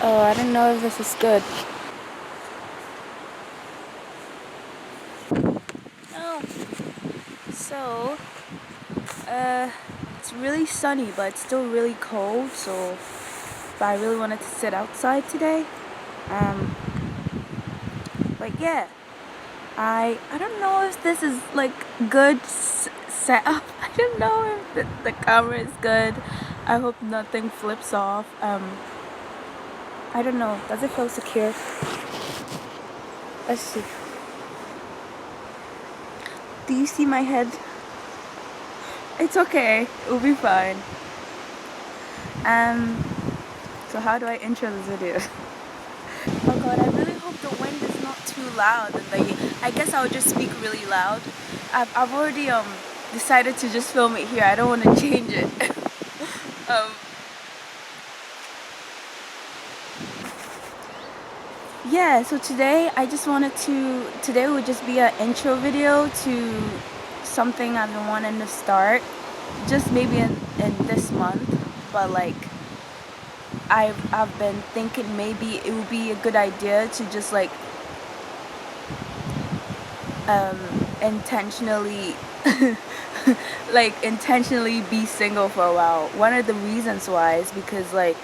Oh, I don't know if this is good. Oh, so, it's really sunny, but it's still really cold, but I really wanted to sit outside today. Um, but yeah, I don't know if this is like good setup. I don't know if the camera is good. I hope nothing flips off. I don't know. Does it feel secure? Let's see. Do you see my head? It's okay. It'll be fine. So how do I intro this video? Oh god, I really hope the wind is not too loud and I guess I'll just speak really loud. I've already decided to just film it here. I don't want to change it. um yeah, so today today would just be an intro video to something I've been wanting to start just maybe in this month, but like I've been thinking maybe it would be a good idea to just like intentionally intentionally be single for a while. One of the reasons why is because like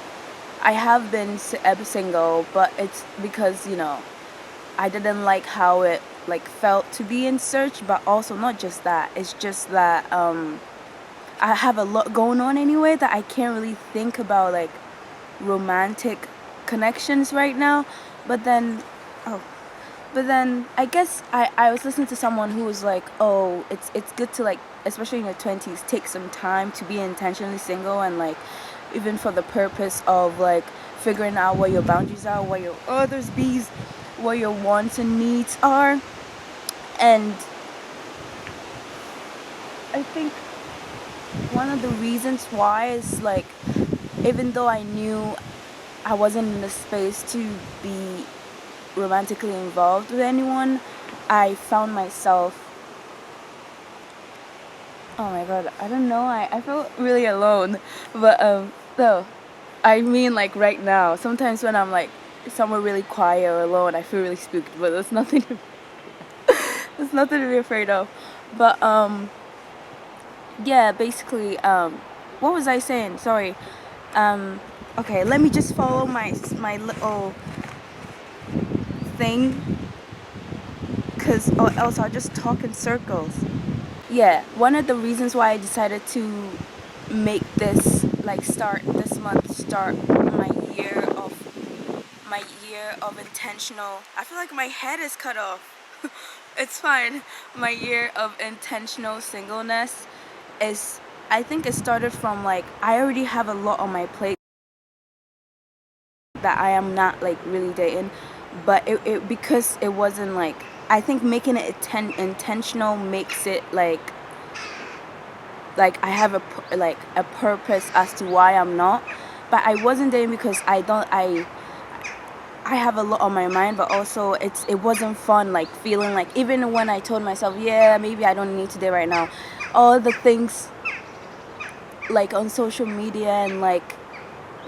I have been single, but it's because I didn't like how it like felt to be in search, but also not just that, it's just that I have a lot going on anyway that I can't really think about like romantic connections right now. But then oh but then I guess I was listening to someone who was like, oh, it's good to like, especially in your 20s, take some time to be intentionally single, and like even for the purpose of like figuring out what your boundaries are, what your others bees, what your wants and needs are. And I think one of the reasons why is like, even though I knew I wasn't in the space to be romantically involved with anyone, I found myself, oh my god, I don't know, I feel really alone. But so I mean like right now, sometimes when I'm like somewhere really quiet or alone, I feel really spooked, but there's nothing there's nothing to be afraid of. But yeah, basically, what was I saying? Sorry. Okay, let me just follow my little thing, cause or else I'll just talk in circles. Yeah, one of the reasons why I decided to make this like start my year of intentional. I feel like my head is cut off. It's fine. My year of intentional singleness is, I think it started from like, I already have a lot on my plate that I am not like really dating, but it because it wasn't like, I think making it intentional makes it like I have a purpose as to why I'm not. But I wasn't dating because I have a lot on my mind, but also it wasn't fun, like feeling like, even when I told myself, yeah, maybe I don't need to date right now, all the things like on social media and like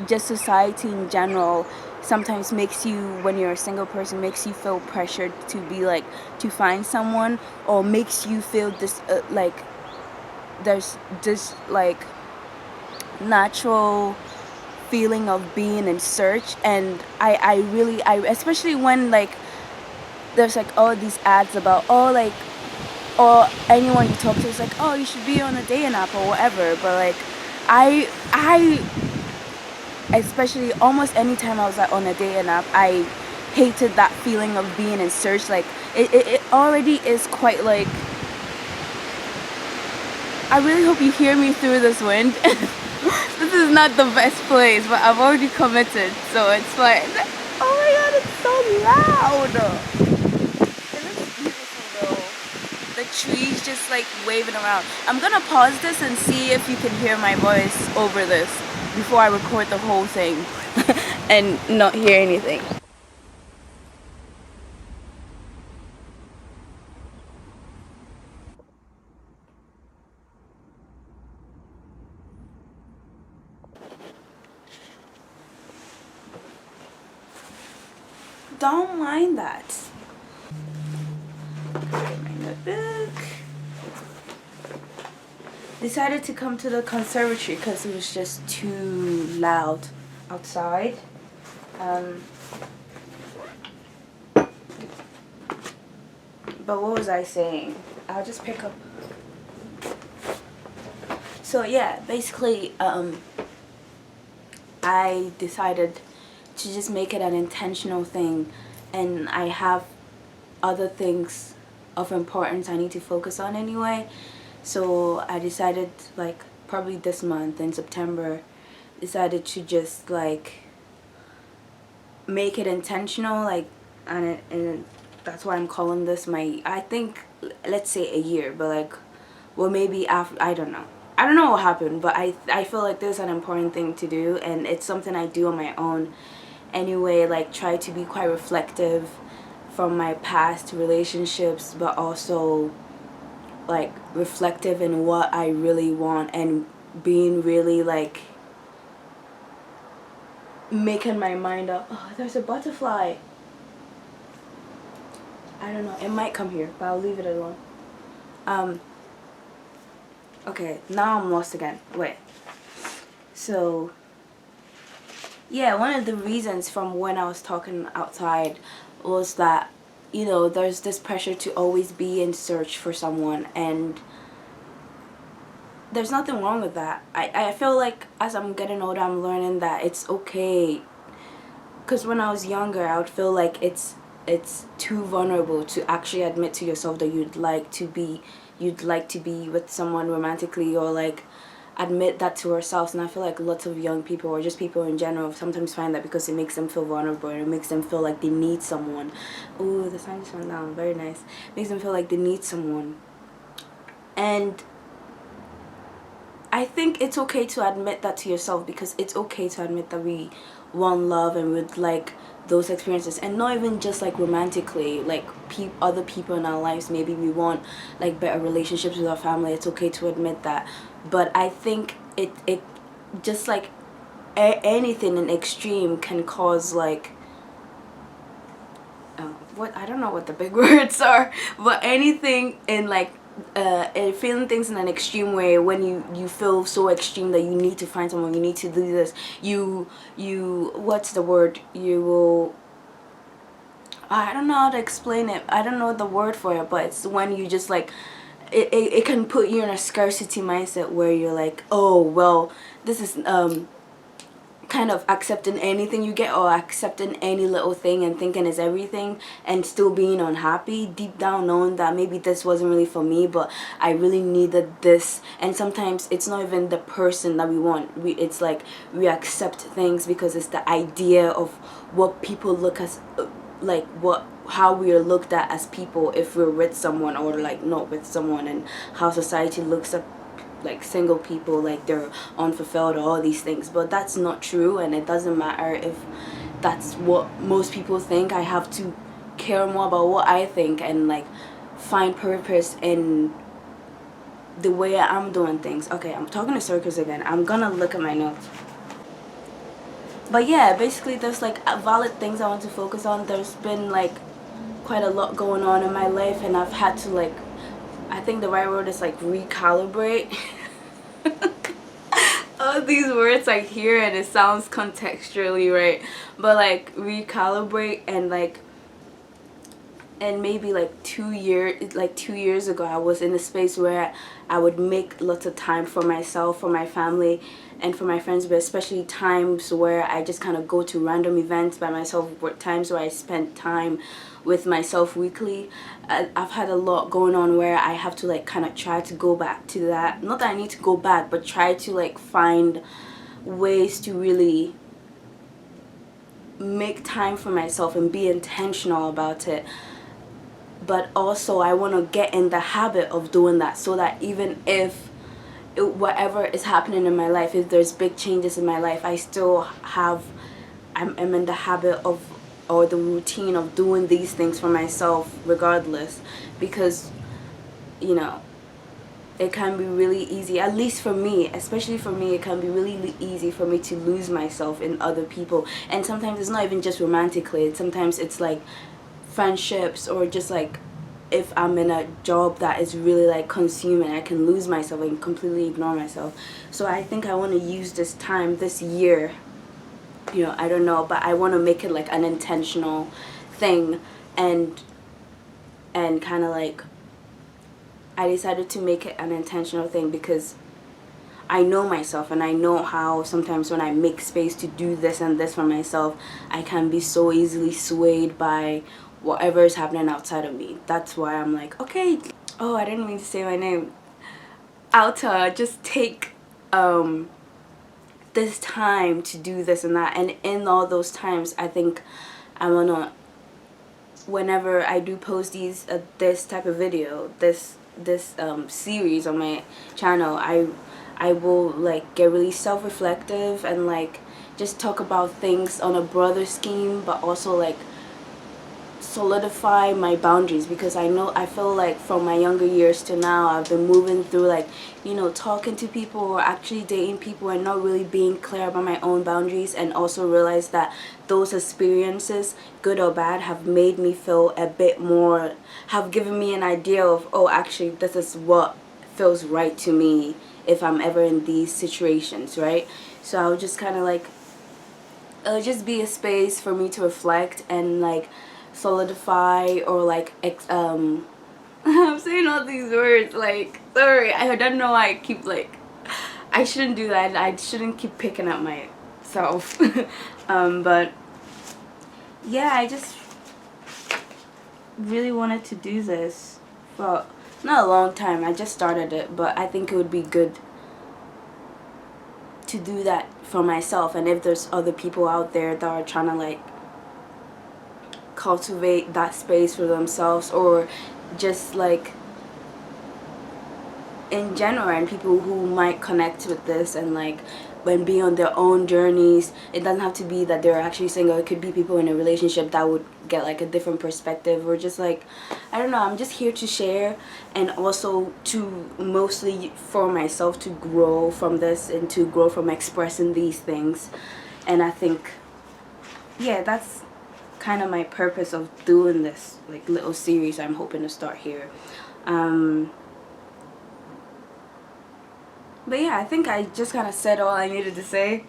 just society in general sometimes makes you, when you're a single person, makes you feel pressured to be like, to find someone, or makes you feel this like there's this like natural feeling of being in search. And I really, I especially when like there's like all these ads about, oh, like, or anyone you talk to is like, oh, you should be on a dating app or whatever. But like I especially almost anytime I was like on a dating app, I hated that feeling of being in search. Like it already is quite like, I really hope you hear me through this wind. This is not the best place, but I've already committed, so it's like, oh my god, it's so loud. It looks beautiful though. The trees just like waving around. I'm gonna pause this and see if you can hear my voice over this before I record the whole thing and not hear anything. don't mind that. Get my notebook. Decided to come to the conservatory because it was just too loud outside. But what was I saying? I'll just pick up. So yeah, basically, I decided to just make it an intentional thing, and I have other things of importance I need to focus on anyway. So I decided, like, probably this month in September, decided to just like make it intentional, like, and that's why I'm calling this my, I think, let's say a year, but like, well, maybe after, I don't know what happened, but I feel like this is an important thing to do, and it's something I do on my own anyway, like try to be quite reflective from my past relationships, but also like reflective in what I really want, and being really like making my mind up. Oh, there's a butterfly. I don't know, it might come here, but I'll leave it alone. Okay, now I'm lost again. Wait. So yeah, one of the reasons from when I was talking outside was that, you know, there's this pressure to always be in search for someone, and there's nothing wrong with that. I feel like as I'm getting older, I'm learning that it's okay. Because when I was younger, I would feel like it's too vulnerable to actually admit to yourself that you'd like to be with someone romantically, or like admit that to ourselves. And I feel like lots of young people, or just people in general, sometimes find that because it makes them feel vulnerable, and it makes them feel like they need someone. Ooh, the sun just went down. Very nice. It makes them feel like they need someone. And I think it's okay to admit that to yourself, because it's okay to admit that we want love and would like those experiences, and not even just like romantically, like other people in our lives. Maybe we want like better relationships with our family. It's okay to admit that. But I think it just like anything in extreme can cause like what, I don't know what the big words are, but anything in like feeling things in an extreme way, when you feel so extreme that you need to find someone, you need to do this, you what's the word, you will, I don't know how to explain it, I don't know the word for it, but it's when you just like it can put you in a scarcity mindset where you're like, oh well, this is kind of accepting anything you get, or accepting any little thing and thinking it's everything, and still being unhappy deep down, knowing that maybe this wasn't really for me, but I really needed this. And sometimes it's not even the person that we want, it's like we accept things because it's the idea of what people look as, like how we are looked at as people if we're with someone or like not with someone, and how society looks at like single people, like they're unfulfilled, or all these things. But that's not true, and it doesn't matter if that's what most people think. I have to care more about what I think, and like find purpose in the way I'm doing things. Okay, I'm talking in circles again. I'm gonna look at my notes. But yeah, basically there's like valid things I want to focus on. There's been like quite a lot going on in my life, and I've had to like, I think the right word is like recalibrate. All these words I hear and it sounds contextually right, but like recalibrate, and like, and maybe like 2 years ago I was in a space where I would make lots of time for myself, for my family, and for my friends, but especially times where I just kind of go to random events by myself, times where I spend time with myself weekly. I've had a lot going on where I have to like kind of try to go back to that. Not that I need to go back, but try to like find ways to really make time for myself and be intentional about it. But also I want to get in the habit of doing that, so that even if whatever is happening in my life, if there's big changes in my life, I still have, I'm in the habit of, or the routine of doing these things for myself regardless. Because, you know, it can be really easy, at least for me, especially for me, it can be really easy for me to lose myself in other people. And sometimes it's not even just romantically, sometimes it's like friendships, or just like if I'm in a job that is really like consuming, I can lose myself and completely ignore myself. So I think I want to use this time, this year, I don't know, but I want to make it like an intentional thing. And kind of like, I decided to make it an intentional thing because I know myself, and I know how sometimes when I make space to do this and this for myself, I can be so easily swayed by whatever is happening outside of me. That's why I'm like, okay, oh, I didn't mean to say my name. Alta, just take this time to do this and that. And in all those times, I think I want to, whenever I do post this type of video, this series on my channel, I will like get really self-reflective and like just talk about things on a broader scheme, but also like solidify my boundaries, because I feel like from my younger years to now, I've been moving through like, talking to people or actually dating people and not really being clear about my own boundaries, and also realize that those experiences, good or bad, have made me feel a bit more, have given me an idea of, oh, actually this is what feels right to me if I'm ever in these situations, right? So I'll just kind of like, it'll just be a space for me to reflect and like solidify, or like I'm saying all these words, like, sorry, I don't know why I keep like, I shouldn't do that, I shouldn't keep picking at myself. But yeah, I just really wanted to do this for not a long time. I just started it, but I think it would be good to do that for myself. And if there's other people out there that are trying to like cultivate that space for themselves, or just like in general, and people who might connect with this and like when be on their own journeys, it doesn't have to be that they're actually single. It could be people in a relationship that would get like a different perspective, or just like, I don't know, I'm just here to share, and also to mostly for myself to grow from this and to grow from expressing these things. And I think, yeah, that's kind of my purpose of doing this like little series I'm hoping to start here. But yeah, I think I just kind of said all I needed to say.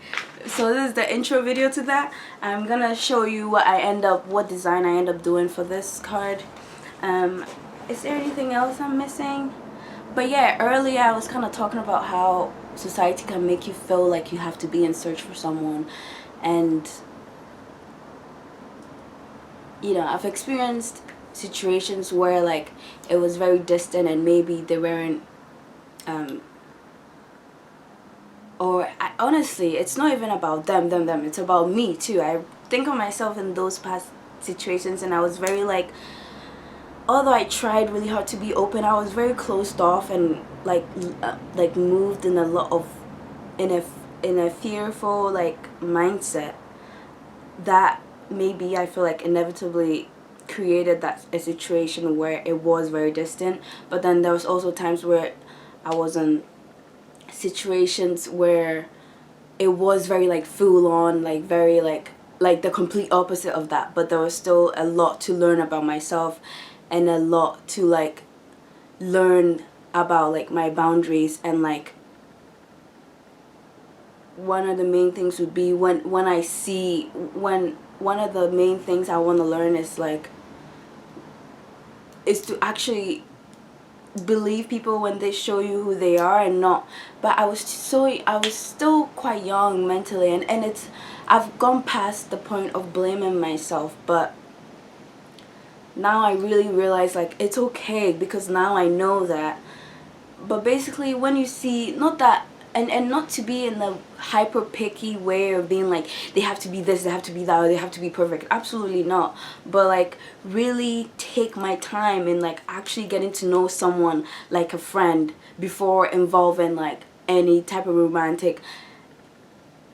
So this is the intro video to that. I'm gonna show you what design I end up doing for this card. Is there anything else I'm missing? But yeah, earlier I was kind of talking about how society can make you feel like you have to be in search for someone. And I've experienced situations where like it was very distant, and maybe they weren't honestly, it's not even about them, it's about me too. I think of myself in those past situations, and I was very like, although I tried really hard to be open, I was very closed off, and like moved in a lot of in a fearful like mindset that maybe I feel like inevitably created a situation where it was very distant. But then there was also times where I was in situations where it was very like full on, like very like the complete opposite of that, but there was still a lot to learn about myself, and a lot to like learn about like my boundaries. And like one of the main things would be when one of the main things I want to learn is to actually believe people when they show you who they are, and not. But I was still quite young mentally, and I've gone past the point of blaming myself. But now I really realize like it's okay, because now I know that. But basically, when you see, not that, and not to be in the hyper picky way of being like they have to be this, they have to be that, or they have to be perfect, absolutely not. But like really take my time in like actually getting to know someone like a friend before involving like any type of romantic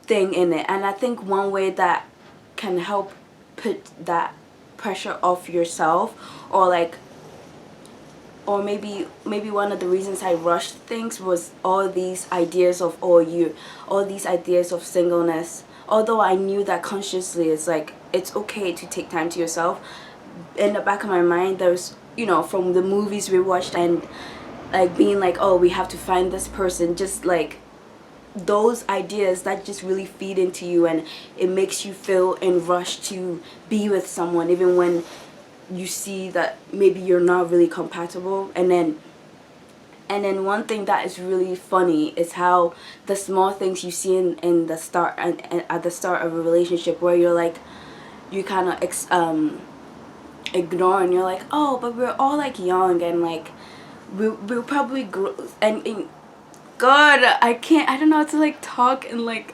thing in it. And I think one way that can help put that pressure off yourself, or like or maybe one of the reasons I rushed things was all these ideas of all these ideas of singleness. Although I knew that consciously, it's like it's okay to take time to yourself. In the back of my mind, there's, from the movies we watched, and like being like, oh, we have to find this person, just like those ideas that just really feed into you, and it makes you feel in rush to be with someone even when you see that maybe you're not really compatible. And then one thing that is really funny is how the small things you see in the start, and at the start of a relationship, where you're like, you kind of ignore, and you're like, oh, but we're all like young, and like we'll probably grow, and God, I don't know how to like talk, and like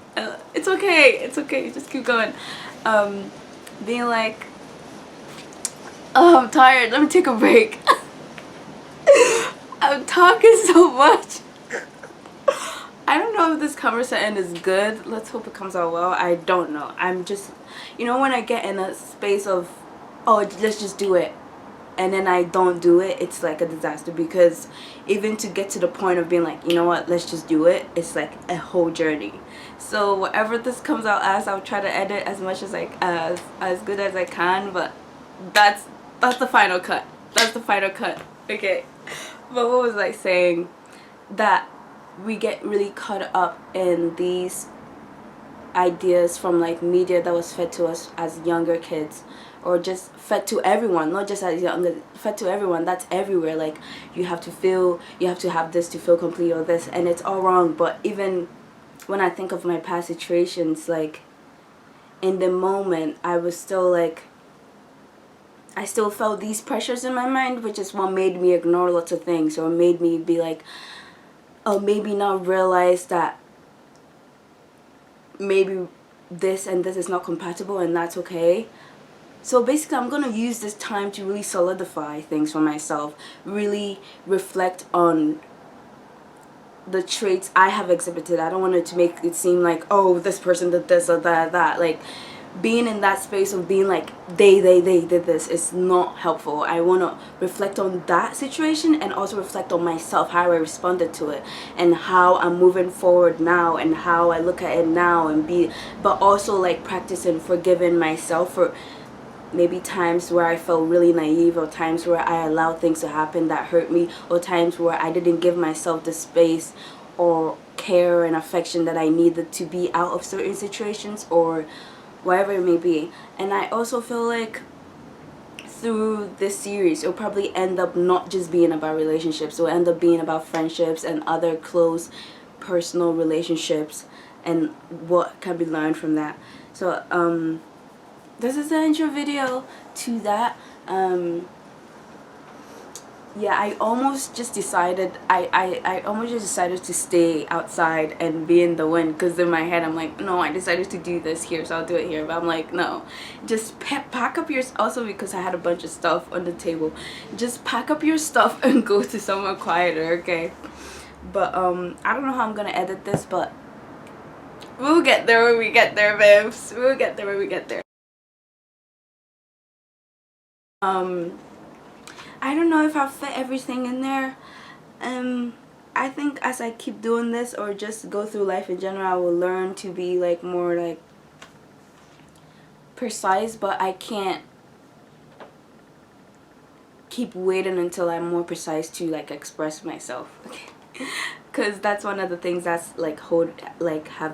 it's okay, just keep going. Being like, oh, I'm tired, let me take a break. I'm talking so much. I don't know if this conversation is good. Let's hope it comes out well. I don't know. I'm just, when I get in a space of, oh, let's just do it, and then I don't do it, it's like a disaster, because even to get to the point of being like, you know what, let's just do it, it's like a whole journey. So whatever this comes out as, I'll try to edit as much as as good as I can, but that's the final cut. That's the final cut. Okay. But what was I saying? That we get really caught up in these ideas from like media that was fed to us as younger kids, or just fed to everyone, not just as younger, fed to everyone. That's everywhere. Like, you have to have this to feel complete, or this, and it's all wrong. But even when I think of my past situations, like, in the moment, I was still like, I still felt these pressures in my mind, which is what made me ignore lots of things, or made me be like, oh, maybe not realize that maybe this and this is not compatible, and that's okay. So basically, I'm gonna use this time to really solidify things for myself, really reflect on the traits I have exhibited. I don't want it to make it seem like, oh, this person did this or that. Like, being in that space of being like, they did this is not helpful. I want to reflect on that situation, and also reflect on myself, how I responded to it, and how I'm moving forward now, and how I look at it now, but also like practicing forgiving myself for maybe times where I felt really naive, or times where I allowed things to happen that hurt me, or times where I didn't give myself the space or care and affection that I needed to be out of certain situations, or whatever it may be. And I also feel like through this series, it'll probably end up not just being about relationships, it'll end up being about friendships and other close personal relationships, and what can be learned from that. So this is the intro video to that. Yeah, I almost just decided to stay outside and be in the wind, because in my head I'm like, no, I decided to do this here, so I'll do it here. But I'm like, no, just pack up your, also because I had a bunch of stuff on the table, just pack up your stuff and go to somewhere quieter, okay? But I don't know how I'm gonna edit this, but we'll get there when we get there, babes. We'll get there when we get there. I don't know if I'll fit everything in there. I think as I keep doing this, or just go through life in general, I will learn to be like more like precise, but I can't keep waiting until I'm more precise to like express myself, okay? Because that's one of the things that's like I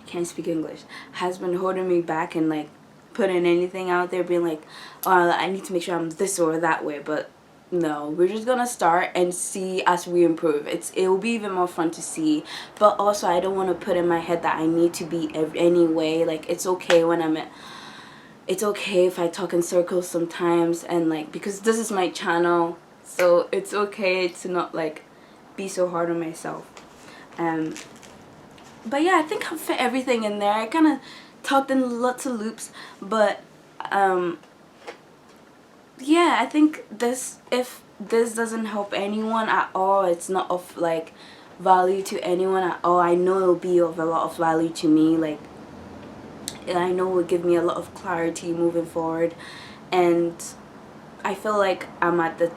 can't speak English, has been holding me back, and like putting anything out there, being like, oh, I need to make sure I'm this or that way. But no, we're just gonna start and see as we improve. It will be even more fun to see. But also, I don't want to put in my head that I need to be any way. Like, it's okay when it's okay if I talk in circles sometimes, and like, because this is my channel, so it's okay to not like be so hard on myself. But yeah, I think I'll fit everything in there. I kind of talked in lots of loops, but yeah, I think if this doesn't help anyone at all, it's not of like value to anyone at all, I know it'll be of a lot of value to me. Like, I know it will give me a lot of clarity moving forward, and I feel like I'm at the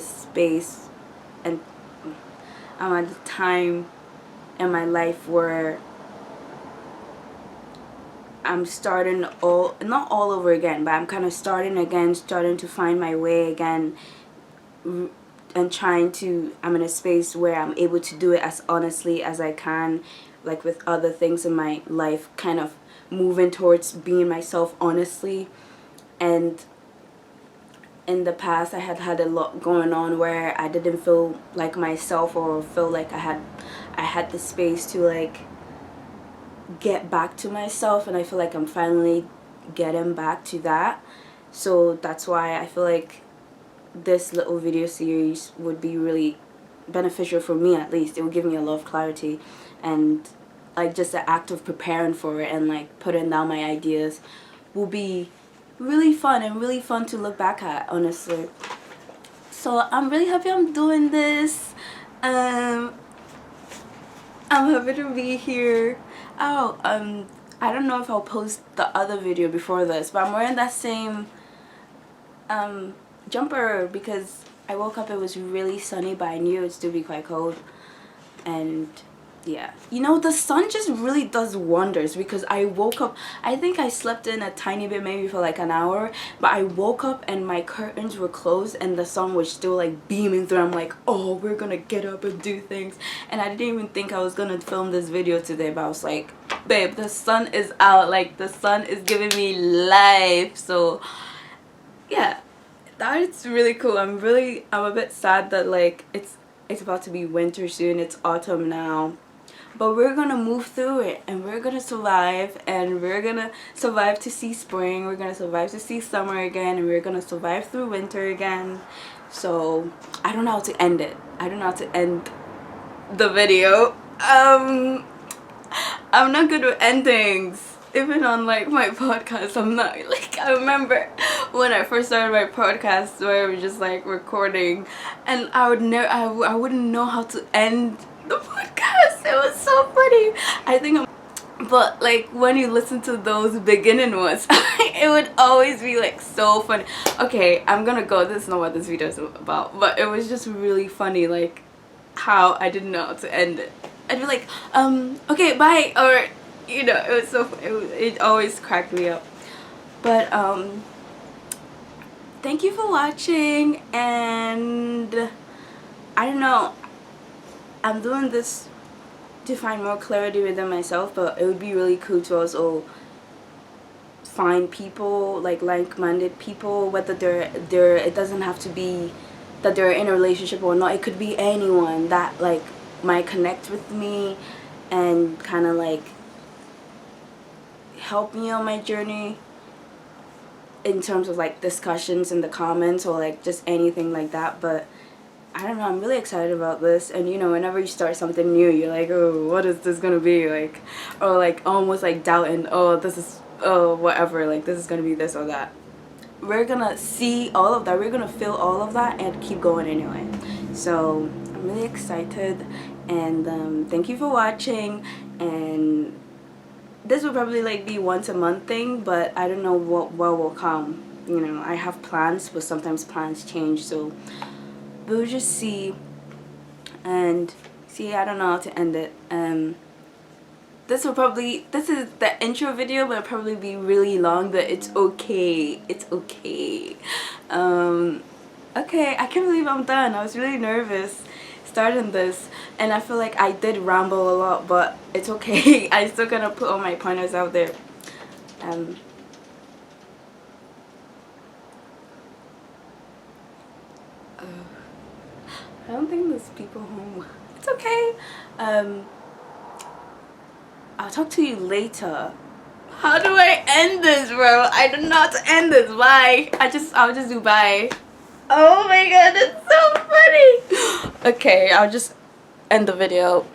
space, and I'm at the time in my life where I'm starting not all over again, but I'm kind of starting again, starting to find my way again, and I'm in a space where I'm able to do it as honestly as I can, like with other things in my life, kind of moving towards being myself honestly. And in the past, I had a lot going on where I didn't feel like myself, or feel like I had the space to like get back to myself, and I feel like I'm finally getting back to that. So that's why I feel like this little video series would be really beneficial for me. At least it would give me a lot of clarity, and like just the act of preparing for it and like putting down my ideas will be really fun, and really fun to look back at, honestly. So I'm really happy I'm doing this. I'm happy to be here. Oh, I don't know if I'll post the other video before this, but I'm wearing that same jumper because I woke up, it was really sunny, but I knew it would still be quite cold. And yeah, you know, the sun just really does wonders, because I woke up, I think I slept in a tiny bit, maybe for like an hour, but I woke up and my curtains were closed and the sun was still like beaming through. I'm like, oh, we're gonna get up and do things. And I didn't even think I was gonna film this video today, but I was like, babe, the sun is out, like the sun is giving me life. So yeah, that's really cool. I'm a bit sad that like it's about to be winter soon. It's autumn now, but we're gonna move through it, and we're gonna survive, and we're gonna survive to see spring, we're gonna survive to see summer again, and we're gonna survive through winter again. So I don't know how to end it. I don't know how to end the video. I'm not good with endings. Even on like my podcast, I'm not like, I remember when I first started my podcast where I was just like recording, and I wouldn't know how to end the podcast. It was so funny. I think but like when you listen to those beginning ones, it would always be like so funny. Okay, I'm gonna go. This is not what this video is about, but it was just really funny, like how I didn't know how to end it. I'd be like, okay, bye, or you know, it was so it always cracked me up. But thank you for watching, and I don't know, I'm doing this to find more clarity within myself, but it would be really cool to also find people, like-minded people, whether they're it doesn't have to be that they're in a relationship or not. It could be anyone that like might connect with me and kind of like help me on my journey in terms of like discussions in the comments, or like just anything like that. But I don't know, I'm really excited about this. And you know, whenever you start something new, you're like, oh, what is this gonna be like? Or like almost like doubting, oh, this is, oh, whatever, like this is gonna be this or that. We're gonna see all of that, we're gonna feel all of that, and keep going anyway. So I'm really excited, and thank you for watching. And this will probably like be once a month thing, but I don't know what will come. You know, I have plans, but sometimes plans change, so we'll just see. And see, I don't know how to end it. This is the intro video, but it'll probably be really long, but it's okay. It's okay. Okay, I can't believe I'm done. I was really nervous starting this, and I feel like I did ramble a lot, but it's okay. I'm still gonna put all my pointers out there. I don't think there's people home. It's okay. I'll talk to you later. How do I end this, bro? I don't know how to end this. Bye. I'll just do bye. Oh my god, it's so funny. Okay, I'll just end the video.